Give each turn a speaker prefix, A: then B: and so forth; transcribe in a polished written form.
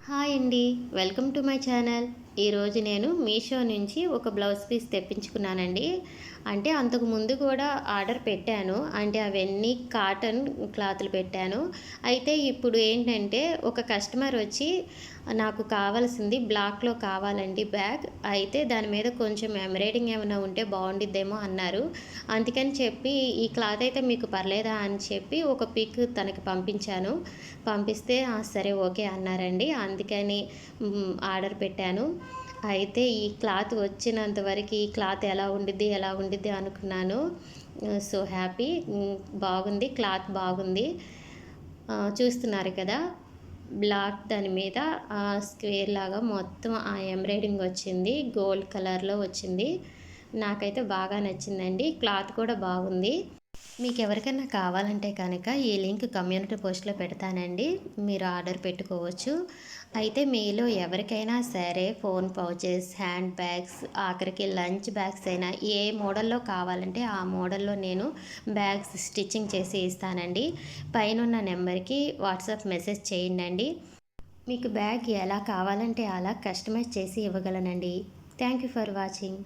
A: Hi అండి. Welcome to my channel. ఈరోజు నేను మీషో నుంచి ఒక బ్లౌజ్ పీస్ తెప్పించుకున్నానండి. అంటే అంతకు ముందు కూడా ఆర్డర్ పెట్టాను. అంటే అవన్నీ కాటన్ క్లాతులు పెట్టాను. అయితే ఇప్పుడు ఏంటంటే ఒక కస్టమర్ వచ్చి నాకు కావాల్సింది బ్లాక్‌లో కావాలండి బ్యాగ్. అయితే దాని మీద కొంచెం ఎంబ్రాయిడింగ్ ఏమైనా ఉంటే బావుండిద్దేమో అన్నారు. అందుకని చెప్పి ఈ క్లాత్ అయితే మీకు పర్లేదా అని చెప్పి ఒక పిక్ తనకి పంపించాను. పంపిస్తే సరే ఓకే అన్నారండి. అందుకని ఆర్డర్ పెట్టాను. అయితే ఈ క్లాత్ వచ్చినంత వరకు ఈ క్లాత్ ఎలా ఉండిద్ది అనుకున్నాను. So happy. బాగుంది. క్లాత్ బాగుంది. చూస్తున్నారు కదా! బ్లాక్ దాని మీద స్క్వేర్ లాగా మొత్తం ఎంబ్రాయిడింగ్ వచ్చింది. గోల్డ్ కలర్‌లో వచ్చింది. నాకైతే బాగా నచ్చిందండి. క్లాత్ కూడా బాగుంది. మీకు ఎవరికైనా కావాలంటే కనుక ఈ లింక్ కమ్యూనిటీ పోస్ట్‌లో పెడతానండి. మీరు ఆర్డర్ పెట్టుకోవచ్చు. అయితే మీలో ఎవరికైనా సరే ఫోన్ పౌచెస్, హ్యాండ్ బ్యాగ్స్, ఆఖరికి లంచ్ బ్యాగ్స్ అయినా ఏ మోడల్‌లో కావాలంటే ఆ మోడల్‌లో నేను బ్యాగ్స్ స్టిచ్చింగ్ చేసి ఇస్తానండి. పైనున్న నెంబర్‌కి వాట్సాప్ మెసేజ్ చేయండండి. మీకు బ్యాగ్ ఎలా కావాలంటే అలా కస్టమైజ్ చేసి ఇవ్వగలనండి. Thank you for watching.